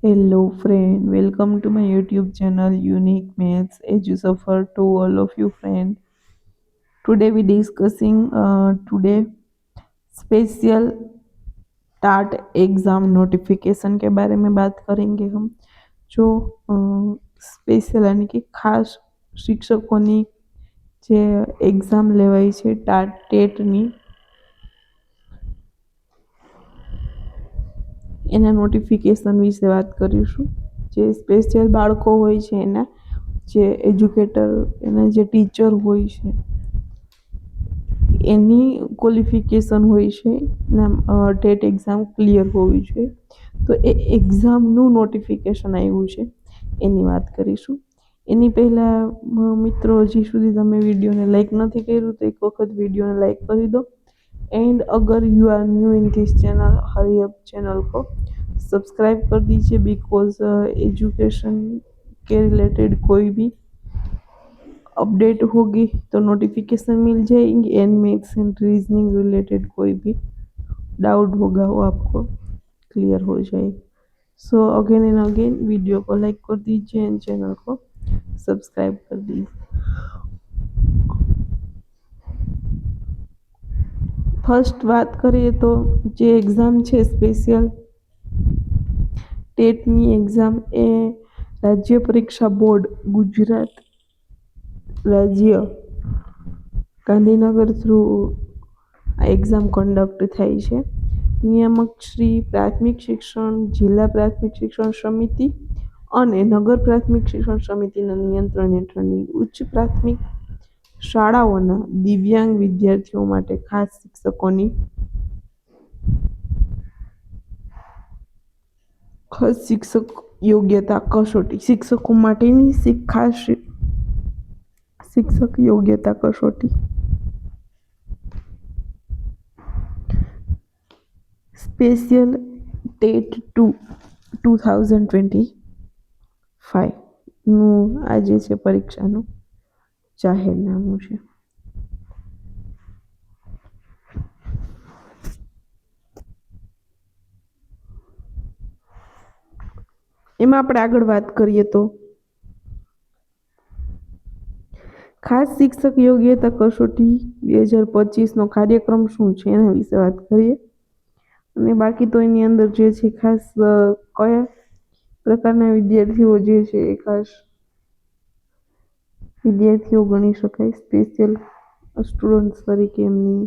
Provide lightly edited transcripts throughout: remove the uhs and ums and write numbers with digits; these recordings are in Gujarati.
Hello friend, welcome to my YouTube channel Unique Maths EduSuffer to all of you friend. Today we discussing today special टाट एग्ज़ाम नोटिफिकेशन के बारे में बात करेंगे हम। जो स्पेशल यानी कि खास शिक्षकोनी જે એક્ઝામ લેવાય છે ટાટ ટેટની એના નોટિફિકેશન વિશે વાત કરીશું। જે સ્પેશિયલ બાળકો હોય છે એના જે એજ્યુકેટર એના જે ટીચર હોય છે એની ક્વોલિફિકેશન હોય છે ટેટ એક્ઝામ ક્લિયર હોવી જોઈએ। તો એ એક્ઝામનું નોટિફિકેશન આવ્યું છે એની વાત કરીશું। એની પહેલાં મિત્રો હજી સુધી તમે વિડીયોને લાઈક નથી કર્યું તો એક વખત વિડીયોને लाइक કરી दो। एंड अगर you are new in this channel hurry up channel को सब्सक्राइब कर दीजिए बिकॉज एजुकेशन के रिलेटेड कोई भी अपडेट होगी तो नोटिफिकेशन मिल जाएंगी। And maths and reasoning related कोई भी डाउट होगा वो आपको क्लियर हो जाएगा। So again and again video को लाइक कर दीजिए एंड चैनल को सब्सक्राइब कर दीजिए। फर्स्ट बात करिए तो જે એક્ઝામ છે સ્પેશિયલ ટેટની એક્ઝામ એ રાજ્ય પરીક્ષા બોર્ડ ગુજરાત રાજ્ય ગાંધીનગર થ્રુ આ એક્ઝામ કન્ડક્ટ થાય છે। નિયામક શ્રી પ્રાથમિક શિક્ષણ જિલ્લા પ્રાથમિક શિક્ષણ સમિતિ અને નગર પ્રાથમિક શિક્ષણ સમિતિના નિયંત્રણ હેઠળની ઉચ્ચ પ્રાથમિક શાળાઓના દિવ્યાંગ વિદ્યાર્થીઓ માટે ખાસ શિક્ષક યોગ્યતા કસોટી શિક્ષકો માટેની ખાસ શિક્ષક યોગ્યતા કસોટી સ્પેશિયલ ટેટ 2025નું આ જે છે પરીક્ષાનું જાહેરનામું છે। એમાં આપણે આગળ વાત કરીએ તો ખાસ શિક્ષક યોગ્યતા કસોટી 2025નો કાર્યક્રમ શું છે એના વિશે વાત કરીએ। અને બાકી તો એની અંદર જે છે ખાસ કયા પ્રકારના વિદ્યાર્થીઓ જે છે એ ખાસ વિદ્યાર્થીઓ ગણી શકાય સ્પેશિયલ સ્ટુડન્ટ્સ તરીકે એમની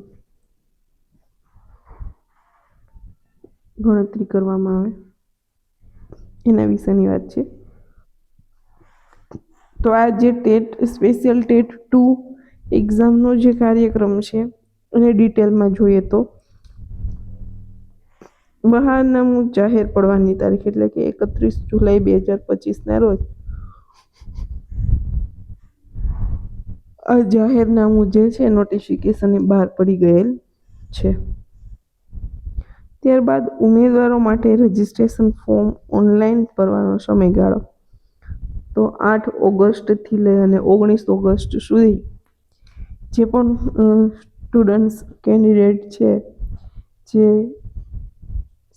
ગણતરી કરવામાં આવે એના વિશેની વાત છે। તો આ જે ટેટ સ્પેશિયલ ટેટ 2 એક્ઝામનો જે કાર્યક્રમ છે એને ડિટેલમાં જોઈએ તો બહારનામું જાહેર પડવાની તારીખ એટલે કે 31 જુલાઈ 2025ના રોજ આ જાહેરનામું જે છે નોટિફિકેશન બહાર પડી ગયેલ છે। ત્યારબાદ ઉમેદવારો માટે રજિસ્ટ્રેશન ફોર્મ ઓનલાઈન ભરવાનો સમયગાળો તો 8 ઓગસ્ટથી લઈ અને 19 ઓગસ્ટ સુધી જે પણ સ્ટુડન્ટ્સ કેન્ડિડેટ છે જે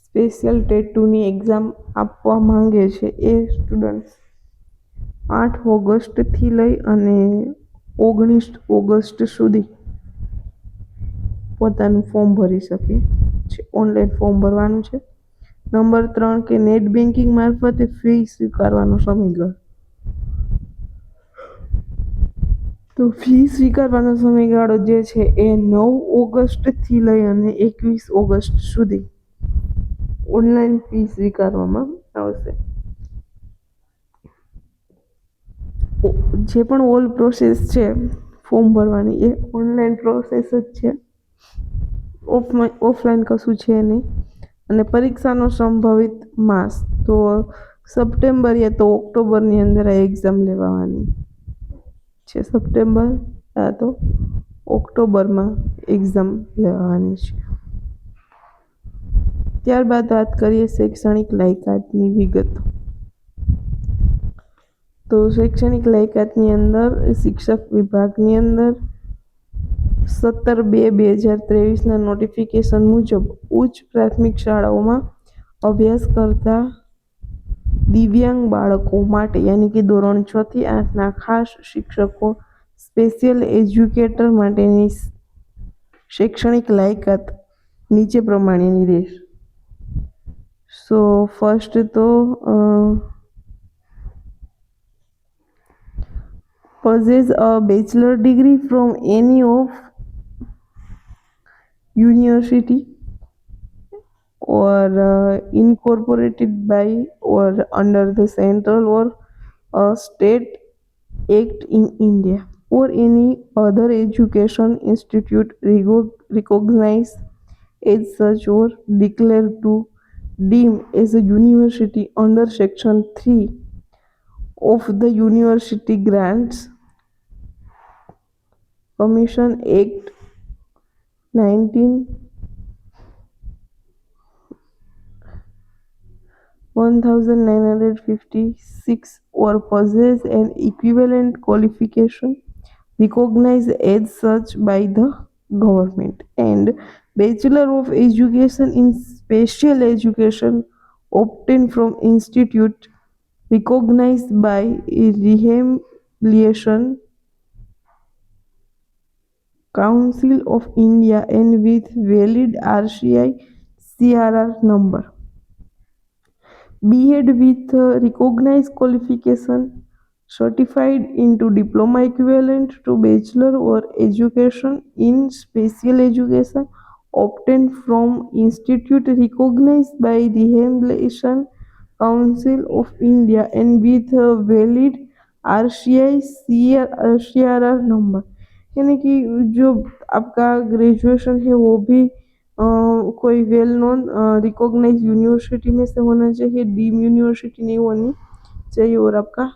સ્પેશિયલ ટેટ 2ની એક્ઝામ આપવા માંગે છે એ સ્ટુડન્ટ્સ 8 ઓગસ્ટથી લઈ અને 19 ઓગસ્ટ સુધી પોતાનું ફોર્મ ભરી શકે છે। ઓનલાઈન ફોર્મ ભરવાનું છે। નંબર 3 કે નેટ બેન્કિંગ મારફતે ફી સ્વીકારવાનો સમયગાળો તો ફી સ્વીકારવાનો સમયગાળો જે છે એ 9 ઓગસ્ટથી લઈ અને 21 ઓગસ્ટ સુધી ઓનલાઈન ફી સ્વીકારવામાં આવશે। જે પણ ઓલ પ્રોસેસ છે ફોર્મ ભરવાની એ ઓનલાઈન પ્રોસેસ જ છે, ઓફલાઈન કશું છે નહીં। અને પરીક્ષાનો સંભવિત માસ તો સપ્ટેમ્બર યા તો ઓક્ટોબરની અંદર આ એક્ઝામ લેવાની છે। સપ્ટેમ્બર યા તો ઓક્ટોબરમાં એક્ઝામ લેવાની છે। ત્યારબાદ વાત કરીએ શૈક્ષણિક લાયકાતની વિગતો। તો શૈક્ષણિક લાયકાતની અંદર શિક્ષક વિભાગની અંદર 17/2/2023ના નોટિફિકેશન મુજબ ઉચ્ચ પ્રાથમિક શાળાઓમાં અભ્યાસ કરતા દિવ્યાંગ બાળકો માટે યાની કે ધોરણ 6 થી 8ના ખાસ શિક્ષકો સ્પેશિયલ એજ્યુકેટર માટેની શૈક્ષણિક લાયકાત નીચે પ્રમાણેની રહેશે. સો ફર્સ્ટ તો possess a bachelor degree from any of university or incorporated by or under the central or state act in India or any other education institute recognized as such or declared to deem as a university under section 3 of the University Grants Commission Act 1956 or possess an equivalent qualification recognized as such by the government, and Bachelor of Education in Special Education obtained from institute recognized by Rehabilitation Council of India and with valid RCI CRR number. B.Ed with recognized qualification certified into diploma equivalent to bachelor or education in special education obtained from institute recognized by the Rehabilitation Council of India and with valid RCI CRR number. यानी कि जो आपका ग्रेजुएशन है वो भी कोई वेल नोन रिकॉग्नाइज यूनिवर्सिटी में से होना चाहिए, डीम यूनिवर्सिटी नहीं होनी चाहिए, और आपका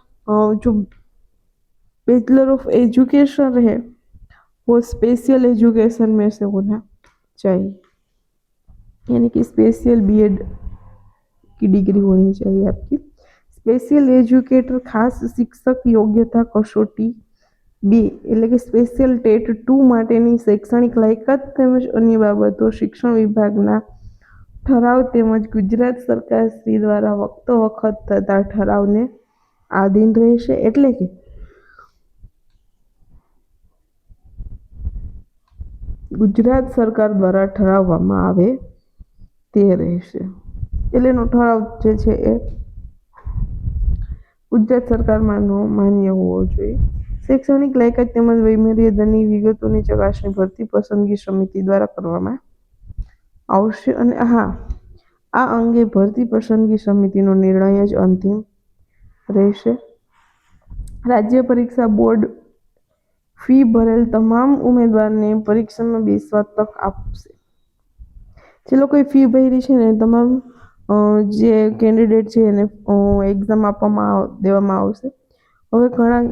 जो बैचलर ऑफ एजुकेशन है वो स्पेशल एजुकेशन में से होना चाहिए, यानी कि स्पेशल बीएड की डिग्री होनी चाहिए आपकी. स्पेशल एजुकेटर खास शिक्षक योग्यता कसोटी 2 એટલે કે સ્પેશિયલ ટેટ 2 માટેની શૈક્ષણિક લાયકાત તેમજ અન્ય બાબતો શિક્ષણ વિભાગના ઠરાવ તેમજ ગુજરાત સરકાર શ્રી દ્વારા વખત થતા ઠરાવને આધીન રહેશે. એટલે કે ગુજરાત સરકાર દ્વારા ઠરાવવામાં આવે તે રહેશે. એટલે એનો ઠરાવ જે છે એ ગુજરાત સરકારમાં માન્ય હોવો જોઈએ. શૈક્ષણિક લાયકાત તેમજ વયમર્યાદાની વિગતોની ચકાસણી ભરતી પસંદગી સમિતિ દ્વારા કરવામાં આવશે. અને આ અંગે ભરતી પસંદગી સમિતિનો નિર્ણય જ અંતિમ રહેશે. રાજ્ય પરીક્ષા બોર્ડ ફી ભરેલ તમામ ઉમેદવારને પરીક્ષામાં બેસવા તક આપશે. જે લોકોએ ફી ભરી છે ને તમામ જે કેન્ડિડેટ છે એને એક્ઝામ દેવામાં આવશે. હવે ઘણા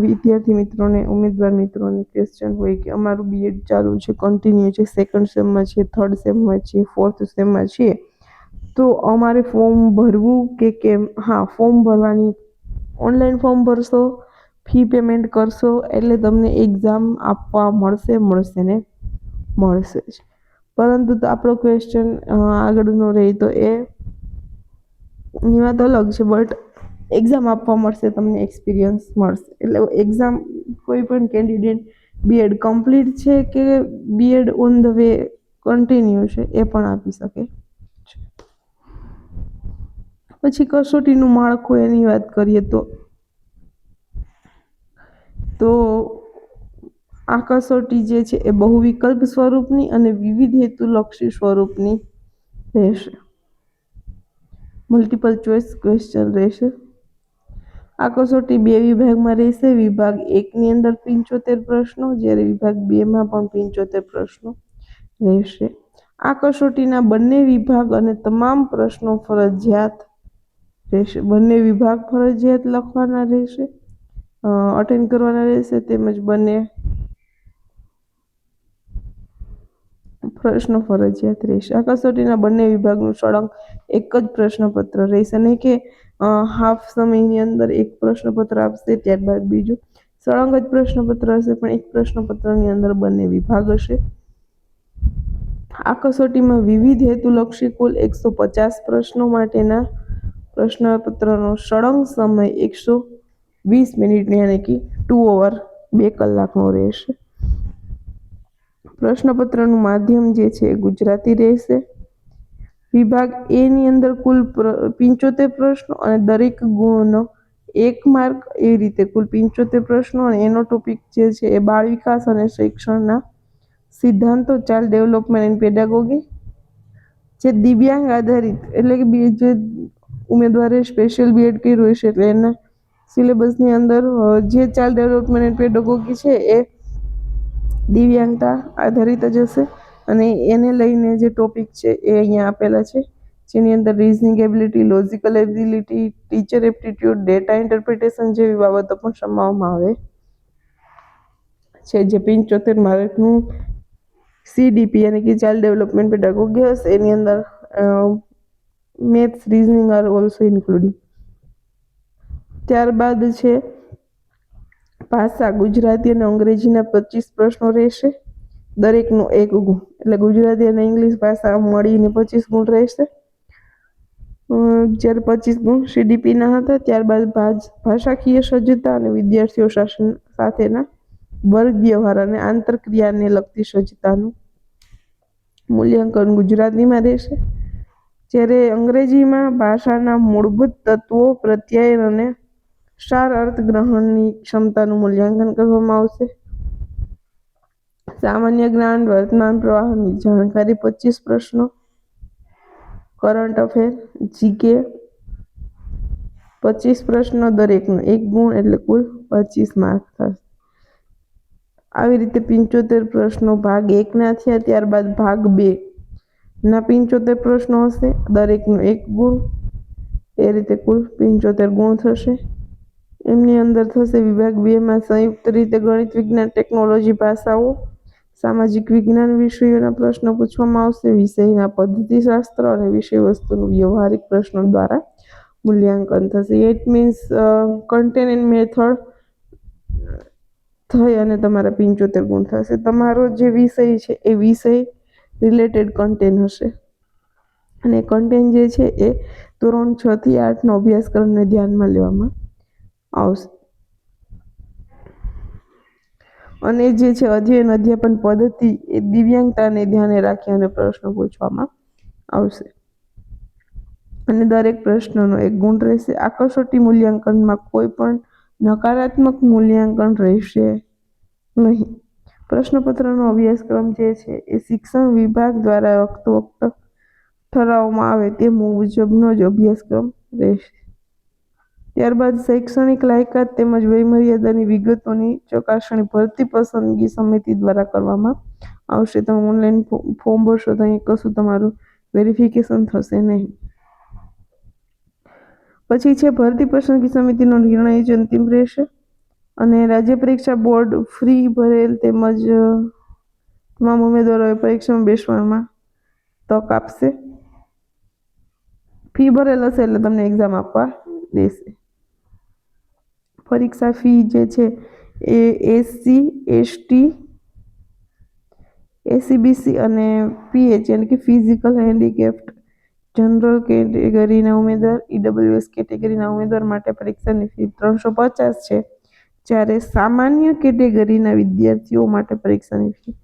વિદ્યાર્થી મિત્રોને ઉમેદવાર મિત્રોને ક્વેશ્ચન હોય કે અમારું બીએડ ચાલુ છે, કન્ટિન્યુ છે, સેકન્ડ સેમમાં છે, થર્ડ સેમમાં છે, ફોર્થ સેમમાં છે, તો અમારે ફોર્મ ભરવું કે કેમ? હા, ફોર્મ ભરવાની, ઓનલાઈન ફોર્મ ભરશો, ફી પેમેન્ટ કરશો એટલે તમને એક્ઝામ આપવા મળશે ને મળશે જ. પરંતુ આપણો ક્વેશ્ચન આગળનો રહે તો એની વાત અલગ છે, બટ એક્ઝામ આપવા મળશે, તમને એક્સપિરિયન્સ મળશે. એટલે એક્ઝામ કોઈ પણ કેન્ડિડેટ બીએડ કમ્પ્લીટ છે કે BEd on the way continue છે એ પણ આપી શકે છે. પછી કસોટીનું માળખું એની વાત કરીએ તો આ કસોટી જે છે એ બહુ વિકલ્પ સ્વરૂપની અને વિવિધ હેતુલક્ષી સ્વરૂપની રહેશે. મલ્ટિપલ ચોઇસ ક્વેશ્ચન રહેશે. આ કસોટી 2 વિભાગમાં રહેશે. વિભાગ 1ની અંદર 75 પ્રશ્નો, જ્યારે વિભાગ 2માં પણ 75 પ્રશ્નો રહેશે. આ કસોટીના બંને વિભાગ અને તમામ પ્રશ્નો ફરજિયાત રહેશે. બંને વિભાગ ફરજિયાત લખવાના રહેશે, અટેન્ડ કરવાના રહેશે, તેમજ બંને પ્રશ્નો ફરજિયાત રહેશે. આ કસોટીના બંને વિભાગનું સળંગ એક જ પ્રશ્નપત્ર રહેશે, નહીં કે હાફ સમયની અંદર એક પ્રશ્નપત્ર આપશે ત્યારબાદ બીજું. સળંગ જ પ્રશ્નપત્ર હશે, પણ એક પ્રશ્નપત્રની અંદર બંને વિભાગ હશે. આ કસોટીમાં વિવિધ હેતુલક્ષી કુલ 150 પ્રશ્નો માટેના પ્રશ્નપત્રનો સળંગ સમય 120 મિનિટ યાની કે 2 અવર 2 કલાકનો રહેશે. પ્રશ્નપત્રનું માધ્યમ જે છે એ ગુજરાતી રહેશે. વિભાગ એ ની અંદર કુલ 75 પ્રશ્નો અને દરેક ગુણનો 1 માર્ક, એ રીતે કુલ 75 પ્રશ્નો અને એનો ટોપિક જે છે એ બાળ વિકાસ અને શિક્ષણના સિદ્ધાંતો, ચાઇલ્ડ ડેવલપમેન્ટ એન્ડ પેડાગોગી. જે દિવ્યાંગ આધારિત એટલે કે જે ઉમેદવારે સ્પેશિયલ બીએડ કર્યું હશે એટલે એના સિલેબસની અંદર જે ચાઇલ્ડ ડેવલપમેન્ટ એન્ડ પેડાગોગી છે એ દિવ્યાંગતા આધારિત જ હશે. અને એને લઈને જે ટોપિક છે એ અહીંયા આપેલા છે, જેની અંદર reasoning ability, logical ability, teacher aptitude, data interpretation જેવી બાબતો પણ સમાવવામાં આવે છે. જે 75 માર્કનું CDP યાની કે ચાઇલ્ડ ડેવલપમેન્ટ પેડાગોગી હશે એની અંદર maths, reasoning are also including. ત્યારબાદ છે ભાષા, ગુજરાતી અને અંગ્રેજીના 25 પ્રશ્નો રહેશે, દરેકનો 1 ગુણ. એટલે ગુજરાતી અને ઇંગ્લિશ ભાષા મળીને 25 ગુણ રહેશે. જ્યારે 25 ગુણ CDPના હતા. ત્યારબાદ ભાષાકીય સજ્જતા અને વિદ્યાર્થીઓ સાથેના વર્ગ વ્યવહાર અને આંતરક્રિયાને લગતી સજ્જતાનું મૂલ્યાંકન ગુજરાતીમાં રહેશે. જ્યારે અંગ્રેજીમાં ભાષાના મૂળભૂત તત્વો, પ્રત્યાયન અને સાર અર્થગ્રહણની ક્ષમતાનું મૂલ્યાંકન કરવામાં આવશે. સામાન્ય જ્ઞાન, વર્તમાન પ્રવાહની જાણકારી 25 પ્રશ્નો, કરંટ અફેર, GK 25 પ્રશ્નો, દરેકનો 1 ગુણ એટલે કુલ 25 માર્ક થશે. આવી રીતે 75 પ્રશ્નો ભાગ 1 ના થયા. ત્યારબાદ ભાગ 2 ના 75 પ્રશ્નો હશે, દરેકનો 1 ગુણ, એ રીતે કુલ 75 ગુણ થશે. એમની અંદર થશે વિભાગ 2 માં સંયુક્ત રીતે ગણિત, વિજ્ઞાન, ટેકનોલોજી, ભાષાઓ, સામાજિક વિજ્ઞાન વિષયોના પ્રશ્નો પૂછવામાં આવશે. વિષયના પદ્ધતિશાસ્ત્ર અને વિષય વસ્તુનું વ્યવહારિક પ્રશ્નો દ્વારા મૂલ્યાંકન થશે. It means content and method થઈ અને તમારા 75 ગુણ થશે. તમારો જે વિષય છે એ વિષય રિલેટેડ કન્ટેન્ટ હશે અને કન્ટેન્ટ જે છે એ ધોરણ 6 થી 8નો અભ્યાસક્રમને ધ્યાનમાં લેવામાં આવશે. અને જે છે અધ્યયન અધ્યાપન પદ્ધતિ એ દિવ્યાંગતાને ધ્યાને રાખી અને પ્રશ્નો પૂછવામાં આવશે. અને દરેક પ્રશ્નનો 1 ગુણ રહેશે. આ કસોટી મૂલ્યાંકનમાં કોઈ પણ નકારાત્મક મૂલ્યાંકન રહેશે નહીં. પ્રશ્નપત્રનો અભ્યાસક્રમ જે છે એ શિક્ષણ વિભાગ દ્વારા વખતોવખત ઠરાવવામાં આવે તે મુજબનો જ અભ્યાસક્રમ રહેશે. ત્યારબાદ શૈક્ષણિક લાયકાત તેમજ વયમર્યાદાની વિગતોની ચકાસણી ભરતી પસંદગી સમિતિ દ્વારા કરવામાં આવશે. તમે ઓનલાઈન ફોર્મ ભરશો તો અહીં કશું તમારું વેરિફિકેશન થશે નહીં. પછી છે ભરતી પસંદગી સમિતિનો નિર્ણય જ અંતિમ રહેશે. અને રાજ્ય પરીક્ષા બોર્ડ ફી ભરેલ તેમજ તમામ ઉમેદવારોએ પરીક્ષામાં બેસવામાં તક આપશે. ફી ભરેલ હશે એટલે તમને એક્ઝામ આપવા દેશે. પરીક્ષા ફી જે છે એ SC, ST, SCBC અને PH એટલે કે ફિઝિકલ હેન્ડીકેપ્ડ જનરલ કેટેગરીના ઉમેદવાર, EWS કેટેગરીના ઉમેદવાર માટે પરીક્ષાની ફી 350 છે. જ્યારે સામાન્ય કેટેગરીના વિદ્યાર્થીઓ માટે પરીક્ષાની ફી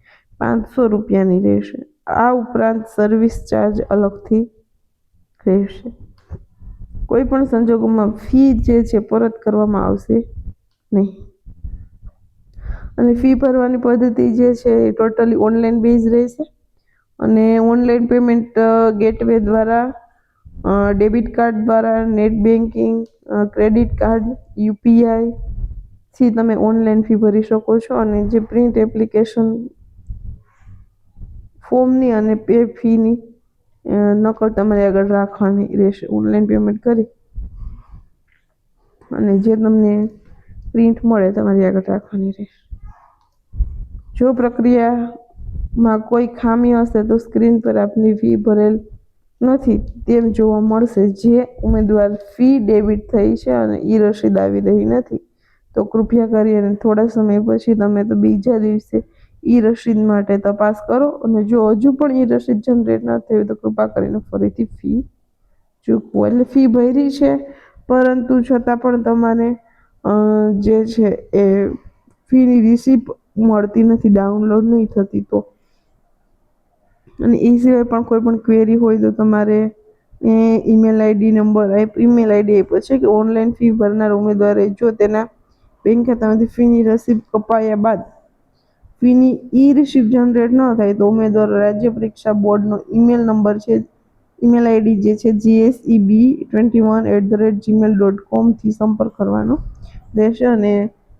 500 રૂપિયાની રહેશે. આ ઉપરાંત સર્વિસ ચાર્જ અલગથી રહેશે. કોઈ પણ સંજોગોમાં ફી જે છે પરત કરવામાં આવશે નહીં. અને ફી ભરવાની પદ્ધતિ જે છે એ ટોટલી ઓનલાઈન બેઝ રહેશે. અને ઓનલાઈન પેમેન્ટ ગેટવે દ્વારા, ડેબિટ કાર્ડ દ્વારા, net banking, credit card, UPI થી તમે ઓનલાઈન ફી ભરી શકો છો. અને જે પ્રિન્ટ એપ્લિકેશન ફોર્મની અને પે ફીની નકલ તમારે આગળ રાખવાની રહેશે. ઓનલાઈન પેમેન્ટ કરી અને જે તમને પ્રિન્ટ મળે તમારી આગળ રાખવાની રહેશે. જો પ્રક્રિયામાં કોઈ ખામી હશે તો સ્ક્રીન પર આપની ફી ભરેલ નથી તેમ જોવા મળશે. જે ઉમેદવાર ફી ડેબિટ થઈ છે અને રસીદ આવી રહી નથી તો કૃપયા કરીને થોડા સમય પછી તમે તો બીજા દિવસે રસીદ માટે તપાસ કરો. અને જો હજુ પણ રસીદ જનરેટ ન થઈ તો કૃપા કરીને ફરીથી ફી ચૂકવું એટલે ફી ભરી છે, પરંતુ છતાં પણ તમારે જે છે એ ફીની રિસિપ્ટ મળતી નથી, ડાઉનલોડ નહીં થતી. તો અને એ સિવાય પણ કોઈ પણ ક્વેરી હોય તો તમારે email ID number email ID આપ્યો છે કે ઓનલાઈન ફી ભરનાર ઉમેદવારે જો તેના બેંક ખાતામાંથી ફીની રસીદ કપાયા બાદ ફીની ઈ રિસિપ્ટ જનરેટ ન થાય તો ઉમેદવાર રાજ્ય પરીક્ષા બોર્ડનો ઈમેલ નંબર છે, ઈમેલ આઈડી જે છે GSEB21@gmail.com થી સંપર્ક કરવાનો રહેશે. અને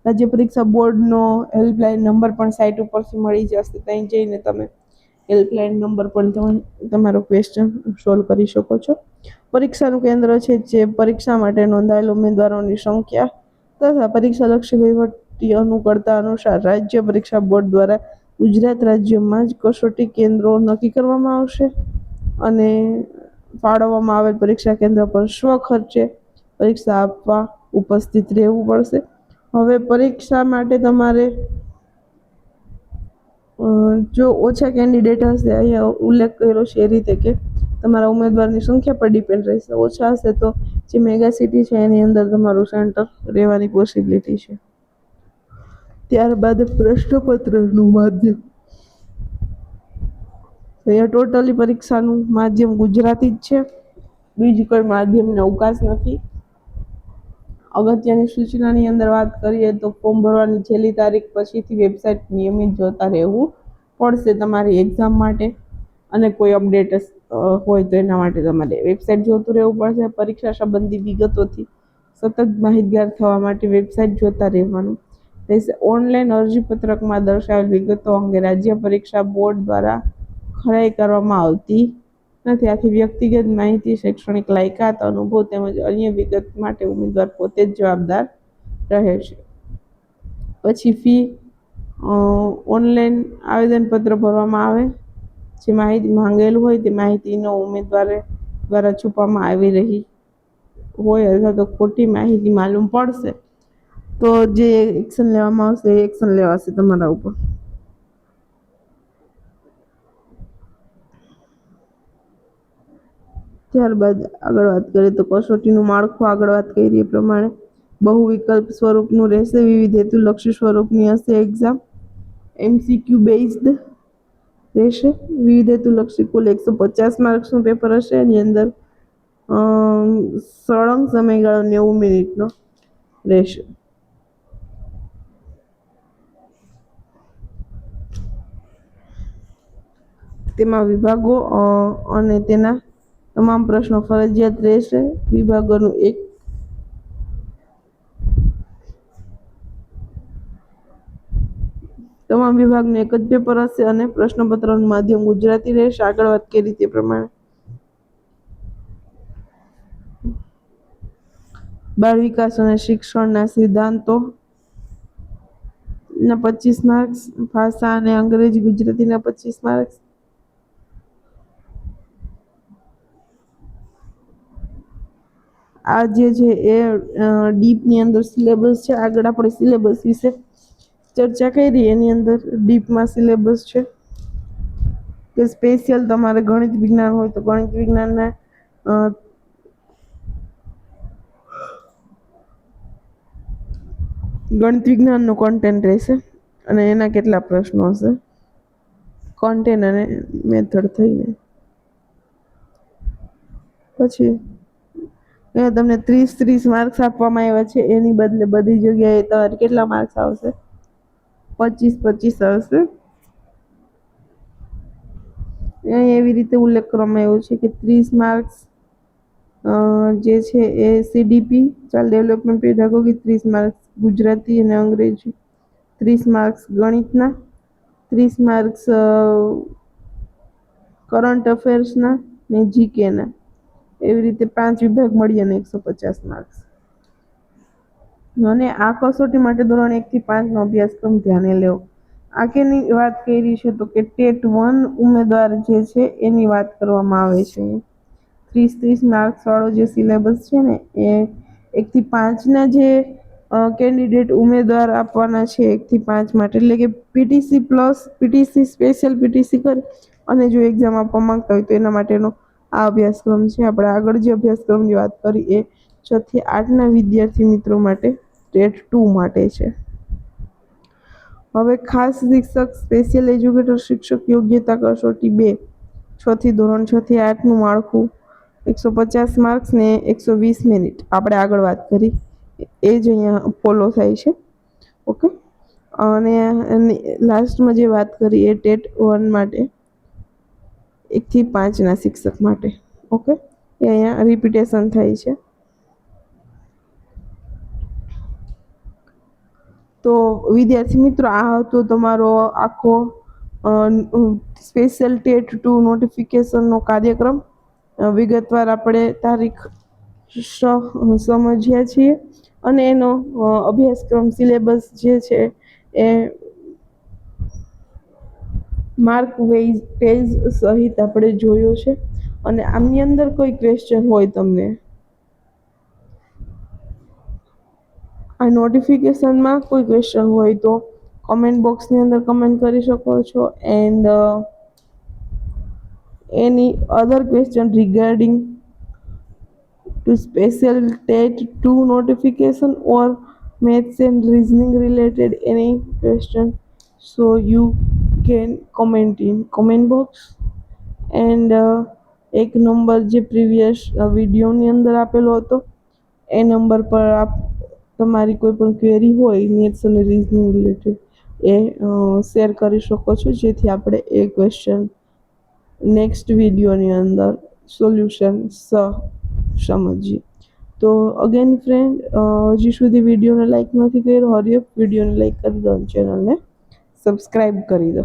રાજ્ય પરીક્ષા બોર્ડનો હેલ્પલાઇન નંબર પણ સાઇટ ઉપરથી મળી જશે. ત્યાં જઈને તમે હેલ્પલાઇન નંબર પણ તમે તમારો ક્વેશ્ચન સોલ્વ કરી શકો છો. પરીક્ષાનું કેન્દ્ર છે જે પરીક્ષા માટે નોંધાયેલ ઉમેદવારોની સંખ્યા તથા પરીક્ષાલક્ષી વહીવટી અનુકૂળતા અનુસાર રાજ્ય પરીક્ષા બોર્ડ દ્વારા ગુજરાત રાજ્યમાં જ કસોટી કેન્દ્રો નક્કી કરવામાં આવશે અને ફાળવવામાં આવેલ પરીક્ષા કેન્દ્ર પર સ્વખર્ચે પરીક્ષા આપવા ઉપસ્થિત રહેવું પડશે. હવે પરીક્ષા માટે તમારે જો ઓછા કેન્ડિડેટ હશે, અહીંયા ઉલ્લેખ કર્યો છે એ રીતે કે તમારા ઉમેદવારની સંખ્યા પર ડિપેન્ડ રહેશે. ઓછા હશે તો જે મેગા સિટી છે એની અંદર તમારું સેન્ટર રહેવાની પોસિબિલિટી છે. ત્યારબાદ પ્રશ્નપત્રનું માધ્યમ. અહીંયા ટોટલી પરીક્ષાનું માધ્યમ ગુજરાતી જ છે, બીજી કોઈ માધ્યમનો અવકાશ નથી. અગત્યની સૂચનાની અંદર વાત કરીએ તો ફોર્મ ભરવાની છેલ્લી તારીખ પછીથી વેબસાઇટ નિયમિત જોતા રહેવું પડશે તમારી એક્ઝામ માટે, અને કોઈ અપડેટ હોય તો એના માટે તમારે વેબસાઇટ જોતું રહેવું પડશે. પરીક્ષા સંબંધી વિગતોથી સતત માહિતગાર થવા માટે વેબસાઇટ જોતા રહેવાનું રહેશે. ઓનલાઈન અરજીપત્રકમાં દર્શાવેલ વિગતો અંગે રાજ્ય પરીક્ષા બોર્ડ દ્વારા ખરાઈ કરવામાં આવતી નથી. આથી વ્યક્તિગત માહિતી, શૈક્ષણિક લાયકાત, અનુભવ તેમજ અન્ય વિગત માટે ઉમેદવાર પોતે જ જવાબદાર રહે છે. પછી ફી ઓનલાઈન આવેદનપત્ર ભરવામાં આવે, જે માહિતી માંગેલું હોય તે માહિતીનો ઉમેદવારે દ્વારા છુપવામાં આવી રહી હોય અથવા તો ખોટી માહિતી માલુમ પડશે તો જે એક્શન લેવામાં આવશે એ એક્શન લેવાશે તમારા ઉપર. ત્યારબાદ આગળ વાત કરીએ તો કસોટીનું માળખું આગળ વાત કરી એ પ્રમાણે બહુ વિકલ્પ સ્વરૂપનું રહેશે, વિવિધ હેતુલક્ષી સ્વરૂપની હશે એક્ઝામ, MCQ બેઝડ રહેશે. વિવિધ હેતુલક્ષી કુલ 150 માર્ક્સનું પેપર હશે. એની અંદર સળંગ સમયગાળો 90 મિનિટનો રહેશે. તેમાં વિભાગો અને તેના તમામ પ્રશ્નો ફરજિયાત રહેશે. વિભાગોનું તમામ વિભાગનું એક જ પેપર હશે અને પ્રશ્નપત્રનું માધ્યમ ગુજરાતી રહેશે. આગળ વાત કરી તે પ્રમાણે બાળ વિકાસ અને શિક્ષણના સિદ્ધાંતો ના 25 માર્ક્સ, ભાષા અને અંગ્રેજી ગુજરાતીના 25 માર્ક્સ, આ જે છે એ ડીપની અંદર સિલેબસ છે. આગળ આપણે સિલેબસ વિશે ચર્ચા કરી. એની અંદર ડીપમાં સિલેબસ છે કે સ્પેશિયલ તમારે ગણિત વિજ્ઞાન હોય તો ગણિત વિજ્ઞાનના ગણિત વિજ્ઞાનનો કોન્ટેન્ટ રહેશે અને એના કેટલા પ્રશ્નો હશે, કોન્ટેન્ટ અને મેથડ થઈને. પછી અહીંયા તમને 30 માર્ક્સ આપવામાં આવ્યા છે, એની બદલે બધી જગ્યાએ તમારે કેટલા માર્ક્સ આવશે? 25 આવશે. અહીંયા એવી રીતે ઉલ્લેખ કરવામાં આવ્યો છે કે 30 માર્ક્સ જે છે એ CDP child development pedagogy, 30 marks Gujarati અને અંગ્રેજી, 30 માર્ક્સ ગણિતના, 30 માર્ક્સ કરંટ અફેર્સના ને GKના. એવી રીતે 5 વિભાગ મળી અને 150 માર્ક્સ. અને આ કસોટી માટે ધોરણ 1 થી 5 નો અભ્યાસક્રમ ધ્યાને લેવો. આગળની વાત કરી છે તો કે ટેટ 1 ઉમેદવાર જે છે એની વાત કરવામાં આવે છે. 30 માર્ક્સ વાળો જે સિલેબસ છે ને એ 1 થી 5 ના જે કેન્ડિડેટ ઉમેદવાર આપવાના છે 1 થી 5 માટે, એટલે કે PTC plus PTC special PTC કરી અને જો એક્ઝામ આપવા માંગતા હોય તો એના માટેનો આ અભ્યાસક્રમ છે. આપણે આગળ જે અભ્યાસક્રમની વાત કરી એ 6 થી 8ના વિદ્યાર્થી મિત્રો માટે ટેટ 2 માટે છે. હવે ખાસ શિક્ષક સ્પેશિયલ એજ્યુકેટર શિક્ષક યોગ્યતા કસોટી 2 ધોરણ 6 થી 8નું માળખું 150 માર્ક્સ ને 120 મિનિટ આપણે આગળ વાત કરી એ જ અહીંયા ફોલો થાય છે. ઓકે, અને લાસ્ટમાં જે વાત કરી એ ટેટ 1 માટે 1 થી 5ના શિક્ષક માટે. ઓકે, એ અહીંયા રિપીટેશન થાય છે. તો વિદ્યાર્થી મિત્રો, આ હતો તમારો આખો સ્પેશિયલ ટેટ 2 નોટિફિકેશનનો કાર્યક્રમ. વિગતવાર આપણે તારીખ સમજ્યા છીએ અને એનો અભ્યાસક્રમ સિલેબસ જે છે એ માર્ક વેઇટેજ સહિત આપણે જોયો છે. અને આમની અંદર કોઈ ક્વેશ્ચન હોય તમને આ નોટિફિકેશનમાં કોઈ ક્વેશ્ચન હોય તો કમેન્ટ બોક્સની અંદર કમેન્ટ કરી શકો છો. And any other question regarding to special TET 2 notification or maths and reasoning related any question, so you can comment in comment box. And એક નંબર જે પ્રીવિયસ વિડીયોની અંદર આપેલો હતો એ નંબર પર આપ તમારી કોઈ પણ ક્વેરી હોય મેથ્સ અને રીઝનિંગ રિલેટેડ એ શેર કરી શકો છો, જેથી આપણે એ ક્વેશ્ચન નેક્સ્ટ વિડીયોની અંદર સોલ્યુશન સમજીએ. તો અગેન ફ્રેન્ડ, હજી સુધી વિડીયોને લાઈક નથી કર્યો, હરિયપ વિડીયોને લાઈક કરી દો અને ચેનલને સબસ્ક્રાઈબ કરી દો.